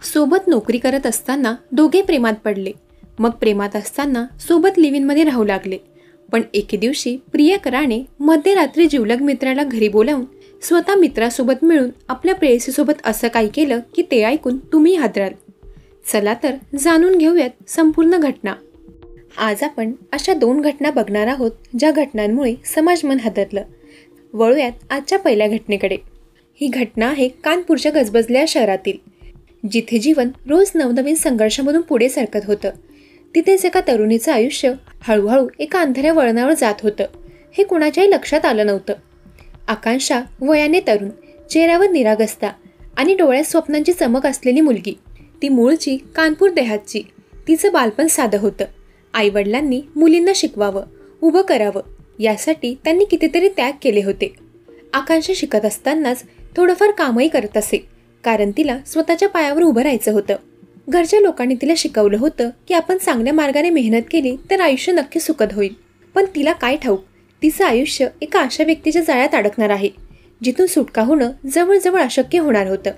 सोबत नोकरी करत असताना दोघे प्रेमात पडले. मग प्रेमात असताना सोबत लिव्ह-इनमध्ये राहू लागले. पण एके दिवशी प्रियकराने मध्यरात्री जिवलग मित्राला घरी बोलावून स्वतः मित्रासोबत मिळून आपल्या प्रेयसीसोबत असं काही केलं की ते ऐकून तुम्ही हादराल. चला तर जाणून घेऊयात संपूर्ण घटना. आज आपण अशा 2 घटना बघणार आहोत ज्या घटनांमुळे समाजमन हादरलं. वळूयात आजच्या पहिल्या घटनेकडे. ही घटना आहे कानपूरच्या गजबजलेल्या शहरातील, जिथे जीवन रोज नवनवीन संघर्षामधून पुढे सरकत होतं. तिथेच एका तरुणीचं आयुष्य हळूहळू एका अंधाऱ्या वळणावर जात होतं. हे कुणाच्याही लक्षात आलं नव्हतं. आकांक्षा वयाने तरुण, चेहऱ्यावर निरागसता आणि डोळ्यात स्वप्नांची चमक असलेली मुलगी. ती मूळची कानपूर देहातची. तिचं बालपण साधं होतं. आईवडिलांनी मुलींना शिकवावं, उभं करावं यासाठी त्यांनी कितीतरी त्याग केले होते. आकांक्षा शिकत असतानाच थोडंफार कामही करत असे, कारण तिला स्वतःच्या पायावर उभं राहायचं होतं. घरच्या लोकांनी तिला शिकवलं होतं की आपण चांगल्या मार्गाने मेहनत केली तर आयुष्य नक्की सुखद होईल. पण तिला काय ठाऊक, तिचं आयुष्य एका अशा व्यक्तीच्या जाळ्यात अडकणार आहे जिथून सुटका होणं जवळजवळ अशक्य होणार होतं.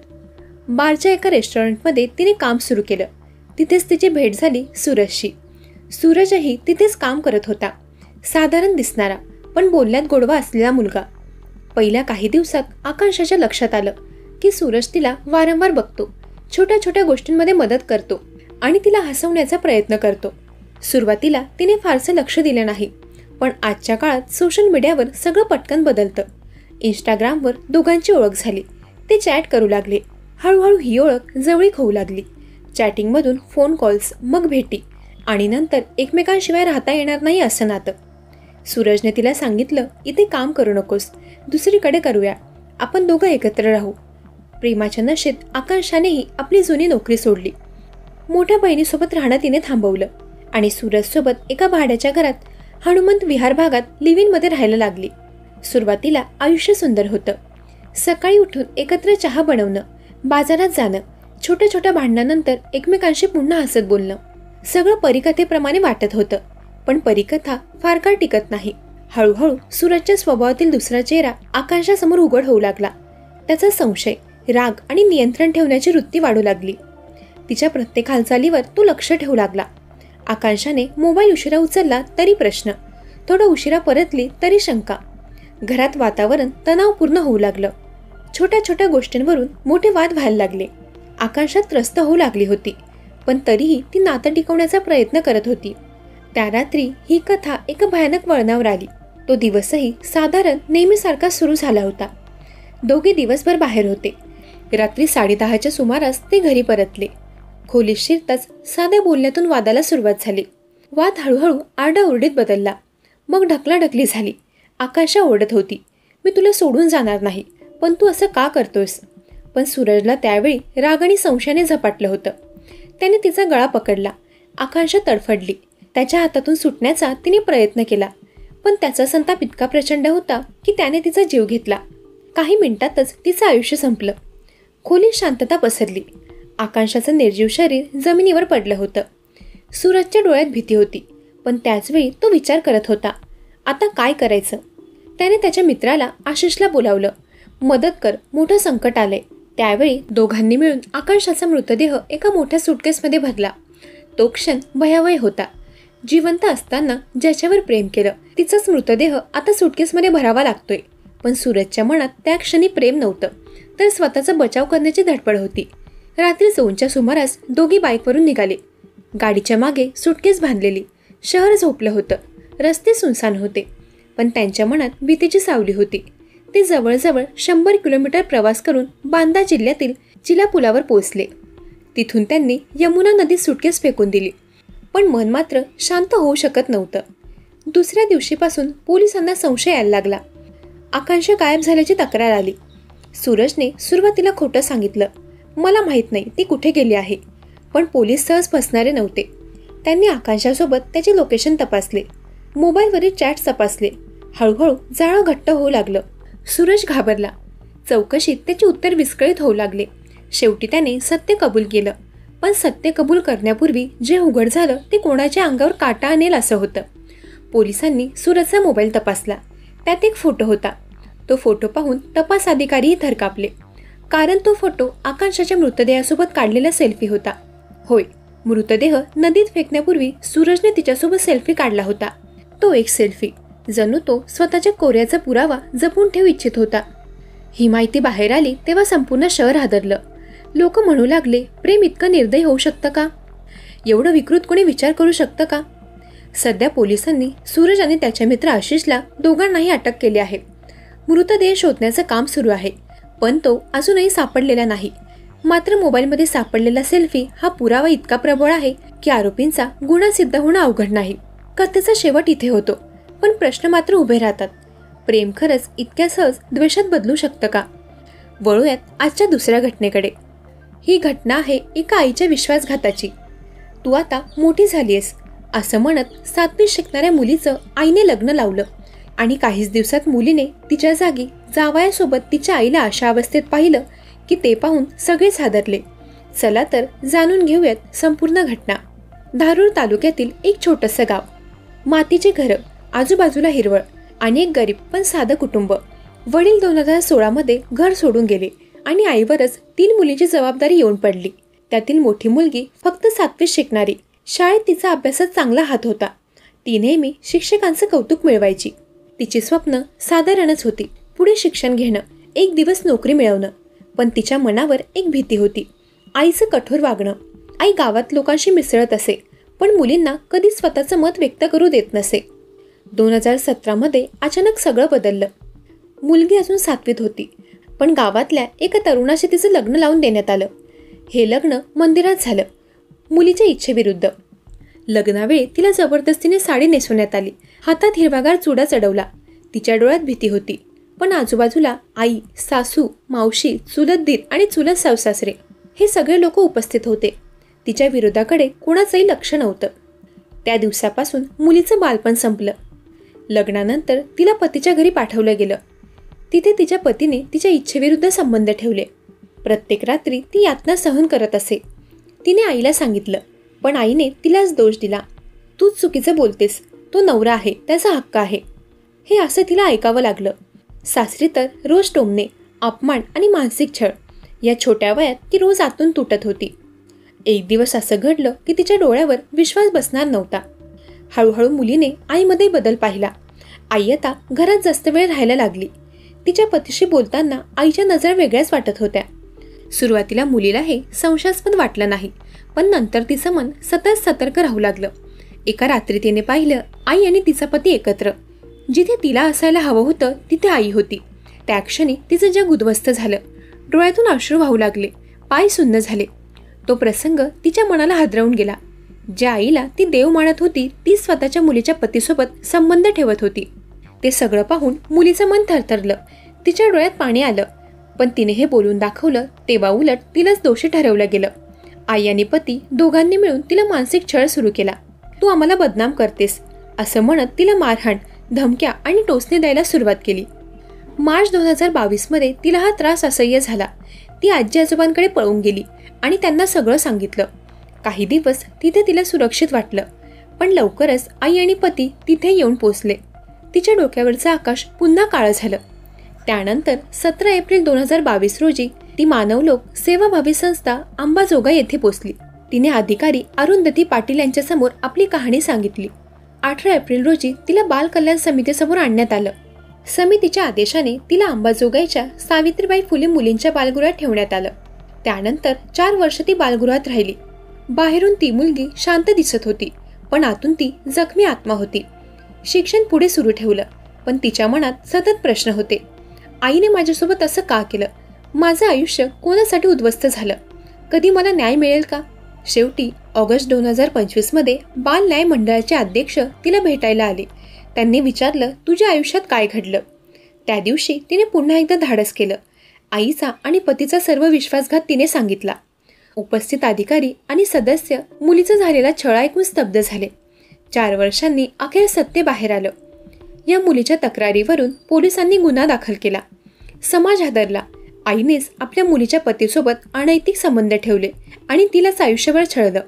बारच्या एका रेस्टॉरंटमध्ये तिने काम सुरू केलं. तिथेच तिची भेट झाली सूरजशी. सूरजही तिथेच काम करत होता. साधारण दिसणारा पण बोलण्यात गोडवा असलेला मुलगा. पहिल्या काही दिवसात आकांक्षाच्या लक्षात आलं की सूरज तिला वारंवार बघतो, छोट्या छोट्या गोष्टींमध्ये मदत करतो आणि तिला हसवण्याचा प्रयत्न करतो. सुरुवातीला तिने फारसं लक्ष दिलं नाही, पण आजच्या काळात सोशल मीडियावर सगळं पटकन बदलतं. इंस्टाग्रामवर दोघांची ओळख झाली. ते चॅट करू लागले. हळूहळू ही ओळख जवळीक होऊ लागली. चॅटिंगमधून फोन कॉल्स, मग भेटी आणि नंतर एकमेकांशिवाय राहता येणार नाही असं नातं. सूरजने तिला सांगितलं, इथे काम करू नकोस, दुसरीकडे करूया, आपण दोघं एकत्र राहू. प्रेमाच्या नशेत आकांक्षानेही आपली जुनी नोकरी सोडली. मोठ्या बहिणीसोबत राहणं तिने थांबवलं आणि सूरजसोबत एका भाड्याच्या घरात हनुमंत विहार भागात लिव्ह-इनमध्ये राहायला लागली. सुरुवातीला आयुष्य सुंदर होतं. सकाळी उठून एकत्र चहा बनवणं, बाजारात जाणं, छोट्या छोट्या भांडणानंतर एकमेकांशी पुन्हा हसत बोलणं, सगळं परीकथेप्रमाणे वाटत होतं. पण परीकथा फार काळ टिकत नाही. हळूहळू सूरजच्या स्वभावातील दुसरा चेहरा आकांक्षासमोर उघड होऊ लागला. त्याचा संशय, राग आणि नियंत्रण ठेवण्याची वृत्ती वाढू लागली. तिच्या प्रत्येक हालचालीवर तो लक्ष ठेवू लागला. आकांक्षाने मोबाईल उशिरा उचलला तरी प्रश्न, थोडं उशिरा परतली तरी शंका. घरात वातावरण तणावपूर्ण होऊ लागलं. छोट्या छोट्या गोष्टींवरून मोठे वाद व्हायला लागले. आकांक्षा त्रस्त होऊ लागली होती, पण तरीही ती नातं टिकवण्याचा प्रयत्न करत होती. त्या रात्री ही कथा एका भयानक वळणावर आली. तो दिवसही साधारण नेहमीसारखा सुरू झाला होता. दोघे दिवसभर बाहेर होते. रात्री 10:30च्या सुमारास ते घरी परतले. खोलीत शिरताच साध्या बोलण्यातून वादाला सुरुवात झाली. वाद हळूहळू आरडाओरडीत बदलला. मग ढकलाढकली झाली. आकांक्षा ओरडत होती, मी तुला सोडून जाणार नाही, पण तू असं का करतोयस? पण सूरजला त्यावेळी राग आणि संशयाने झपाटलं होतं. त्याने तिचा गळा पकडला. आकांक्षा तडफडली. त्याच्या हातातून सुटण्याचा तिने प्रयत्न केला, पण त्याचा संताप इतका प्रचंड होता की त्याने तिचा जीव घेतला. काही मिनिटातच तिचं आयुष्य संपलं. खोलीत शांतता पसरली. आकांक्षाचं निर्जीव शरीर जमिनीवर पडलं होतं. सूरजच्या डोळ्यात भीती होती, पण त्याचवेळी तो विचार करत होता, आता काय करायचं? त्याने त्याच्या मित्राला आशिषला बोलावलं. मदत कर, मोठं संकट आलंय. त्यावेळी दोघांनी मिळून आकांक्षाचा मृतदेह एका मोठ्या सुटकेसमध्ये भरला. तो क्षण भयावह होता. जिवंत असताना ज्याच्यावर प्रेम केलं तिचाच मृतदेह आता सुटकेसमध्ये भरावा लागतोय. पण सूरजच्या मनात त्या क्षणी प्रेम नव्हतं, तर स्वतःचा बचाव करण्याची धडपड होती. रात्री 2च्या सुमारास दोघी बाईकवरून निघाले. गाडीच्या मागे सुटकेस बांधलेली. शहर झोपलं होतं. रस्ते सुनसान होते, पण त्यांच्या मनात भीतीची सावली होती. ते जवळजवळ 100 किलोमीटर प्रवास करून बांदा जिल्ह्यातील चिला पुलावर पोहोचले. तिथून त्यांनी यमुना नदीत सुटकेस फेकून दिली. पण मन मात्र शांत होऊ शकत नव्हतं. दुसऱ्या दिवशीपासून पोलिसांना संशय यायला लागला. आकांक्षा गायब झाल्याची तक्रार आली. सूरजने सुरुवातीला खोटं सांगितलं, मला माहीत नाही ती कुठे गेली आहे. पण पोलीस सहज फसणारे नव्हते. त्यांनी आकांक्षासोबत त्याचे लोकेशन तपासले, मोबाईलवरील चॅट्स तपासले. हळूहळू जाळं घट्ट होऊ लागलं. सूरज घाबरला. चौकशीत त्याची उत्तर विस्कळीत होऊ लागले. शेवटी त्याने सत्य कबूल केलं. पण सत्य कबूल करण्यापूर्वी जे उघड झालं ते कोणाच्या अंगावर काटा आणेल असं होतं. पोलिसांनी सूरजचा मोबाईल तपासला. त्यात एक फोटो होता. तो फोटो पाहून तपास अधिकारीही थरकापले. कारण तो फोटो आकांक्षाच्या मृतदेहासोबत काढलेला सेल्फी होता. होय, मृतदेह नदीत फेकण्यापूर्वी सूरजने तिच्यासोबत सेल्फी काढला होता. तो एक सेल्फी जणू तो स्वतःच्या कोऱ्याचा पुरावा जपून ठेवू इच्छित होता. ही माहिती बाहेर आली तेव्हा संपूर्ण शहर हादरलं. लोक म्हणू लागले, प्रेम इतकं निर्दयी होऊ शकतं का? एवढं विकृत कोणी विचार करू शकतं का? सध्या पोलिसांनी सूरज आणि त्याच्या मित्र आशिषला दोघांनाही अटक केली आहे. मृतदेह शोधण्याचं काम सुरू आहे, पण तो अजूनही सापडलेला नाही. मात्र मोबाईलमध्ये सापडलेला सेल्फी हा पुरावा इतका प्रबळ आहे की आरोपींचा गुन्हा सिद्ध होणं अवघड नाही. कथेचा शेवट इथे होतो, पण प्रश्न मात्र उभे राहतात. प्रेम खरंच इतक्या सहज द्वेषात बदलू शकतं का? वळूयात आजच्या दुसऱ्या घटनेकडे. ही घटना आहे एका आईच्या विश्वासघाताची. तू आता मोठी झालीयस असं म्हणत 7वीत शिकणाऱ्या मुलीचं आईने लग्न लावलं आणि काहीच दिवसात मुलीने तिच्या जागी जावयासोबत तिच्या आईला अशा अवस्थेत पाहिलं की ते पाहून सगळेच हादरले. चला तर जाणून घेऊयात संपूर्ण घटना. धारूर तालुक्यातील एक छोटंसं गाव. मातीची घरं, आजूबाजूला हिरवळ आणि एक गरीब पण साधं कुटुंब. वडील 2016 मध्ये घर सोडून गेले आणि आईवरच 3 मुलींची जबाबदारी येऊन पडली. त्यातील मोठी मुलगी फक्त 7वीत शिकणारी. शाळेत तिचा अभ्यासात चांगला हात होता. ती नेहमी शिक्षकांचं कौतुक मिळवायची. तिची स्वप्न साधारणच होती, पुढे शिक्षण घेणं, एक दिवस नोकरी मिळवणं. पण तिच्या मनावर एक भीती होती, आईचं कठोर वागणं. आई गावात लोकांशी मिसळत असे, पण मुलींना कधी स्वतःचं मत व्यक्त करू देत नसे. 2017 मध्ये अचानक सगळं बदललं. मुलगी अजून 7वीत होती, पण गावातल्या एका तरुणाशी तिचं लग्न लावून देण्यात आलं. हे लग्न मंदिरात झालं, मुलीच्या इच्छेविरुद्ध. लग्नावेळी तिला जबरदस्तीने साडी नेसवण्यात आली. हातात हिरवागार चुडा चढवला. तिच्या डोळ्यात भीती होती, पण आजूबाजूला आई, सासू, मावशी, चुलत दीर आणि चुलत सासरे हे सगळे लोक उपस्थित होते. तिच्या विरोधाकडे कोणाचंही लक्ष नव्हतं. त्या दिवसापासून मुलीचं बालपण संपलं. लग्नानंतर तिला पतीच्या घरी पाठवलं गेलं. तिथे तिच्या पतीने तिच्या इच्छेविरुद्ध संबंध ठेवले. प्रत्येक रात्री ती यातना सहन करत असे. तिने आईला सांगितलं, पण आईने तिलाच दोष दिला. तूच चुकीचं बोलतेस, तो नवरा आहे, त्याचा हक्क आहे. हे असं तिला ऐकावं लागलं. सासरी तर रोज टोमणे, अपमान आणि मानसिक छळ. या छोट्या वयात ती रोज आतून तुटत होती. एक दिवस असं घडलं की तिच्या डोळ्यावर विश्वास बसणार नव्हता. हळूहळू मुलीने आईमध्ये बदल पाहिला. आई आता घरात जास्त वेळ राहायला लागली. तिच्या पतीशी बोलताना आईच्या नजरा वेगळ्याच वाटत होत्या. सुरुवातीला मुलीला हे संशयास्पद वाटलं नाही, पण नंतर तिचं मन सतत सतर्क राहू लागलं. एका रात्री तिने पाहिलं, आई आणि तिचा पती एकत्र. जिथे तिला असायला हवं होतं तिथे आई होती. त्या क्षणी तिचं जग उद्ध्वस्त झालं. डोळ्यातून अश्रू वाहू लागले, पाय सुन्न झाले. तो प्रसंग तिच्या मनाला हादरवून गेला. ज्या आईला ती देव मानत होती ती स्वतःच्या मुलीच्या पतीसोबत संबंध ठेवत होती. ते सगळं पाहून मुलीचं मन थरथरलं. तिच्या डोळ्यात पाणी आलं, पण तिने हे बोलून दाखवलं तेव्हा उलट तिलाच दोषी ठरवलं गेलं. आई आणि पती दोघांनी मिळून तिला मानसिक छळ सुरू केला. तू आम्हाला बदनाम करतेस असं म्हणत तिला मारहाण, धमक्या आणि टोचणे द्यायला सुरुवात केली. मार्च 2022 मध्ये तिला हा त्रास असह्य झाला. ती आजी आजोबांकडे पळून गेली आणि त्यांना सगळं सांगितलं. काही दिवस तिथे तिला सुरक्षित वाटलं, पण लवकरच आई आणि पती तिथे येऊन पोचले. तिच्या डोक्यावरचं आकाश पुन्हा काळं झालं. त्यानंतर 17 एप्रिल 2022 रोजी ती मानवलोक सेवाभावी संस्था अंबाजोगाई येथे पोचली. तिने अधिकारी अरुंधती पाटील यांच्यासमोर आपली कहाणी सांगितली. 18 एप्रिल रोजी तिला बाल कल्याण समितीसमोर आणण्यात आलं. समितीच्या आदेशाने तिला अंबाजोगाईच्या सावित्रीबाई फुले मुलींच्या बालगृहात ठेवण्यात आलं. त्यानंतर 4 वर्ष ती बालगृहात राहिली. बाहेरून ती मुलगी शांत दिसत होती, पण आतून ती जखमी आत्मा होती. शिक्षण पुढे सुरू ठेवलं, पण तिच्या मनात सतत प्रश्न होते. आईने माझ्यासोबत असं का केलं? माझं आयुष्य कोणासाठी उद्ध्वस्त झालं? कधी मला न्याय मिळेल का? शेवटी ऑगस्ट 2025 मध्ये बाल न्याय मंडळाचे अध्यक्ष तिला भेटायला आले. त्यांनी विचारलं, तुझ्या आयुष्यात काय घडलं? त्या दिवशी तिने पुन्हा एकदा धाडस केलं. आईचा आणि पतीचा सर्व विश्वासघात तिने सांगितला. उपस्थित अधिकारी आणि सदस्य मुलीचा झालेला छळ ऐकून स्तब्ध झाले. 4 वर्षांनी अखेर सत्य बाहेर आलं. या मुलीच्या तक्रारीवरून पोलिसांनी गुन्हा दाखल केला. समाज हादरला. आईनेच आपल्या मुलीच्या पतीसोबत अनैतिक संबंध ठेवले आणि तिलाच आयुष्यभर छळलं.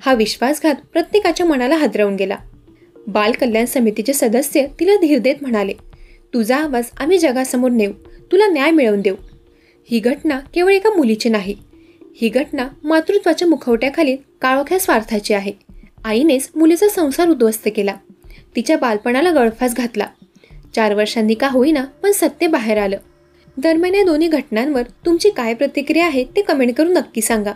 हा विश्वासघात प्रत्येकाच्या मनाला हादरवून गेला. बाल कल्याण समितीचे सदस्य तिला धीर देत म्हणाले, तुझा आवाज आम्ही जगासमोर नेऊ, तुला न्याय मिळवून देऊ. ही घटना केवळ एका मुलीची नाही, ही घटना मातृत्वाच्या मुखवट्याखालील काळोख्या स्वार्थाची आहे. आईनेच मुलीचा संसार उद्ध्वस्त केला, तिच्या बालपणाला गळफास घातला. 4 वर्षांनी का होईना पण सत्य बाहेर आलं. दरम्यान या दोन्ही घटनांवर तुमची काय प्रतिक्रिया आहे ते कमेंट करून नक्की सांगा.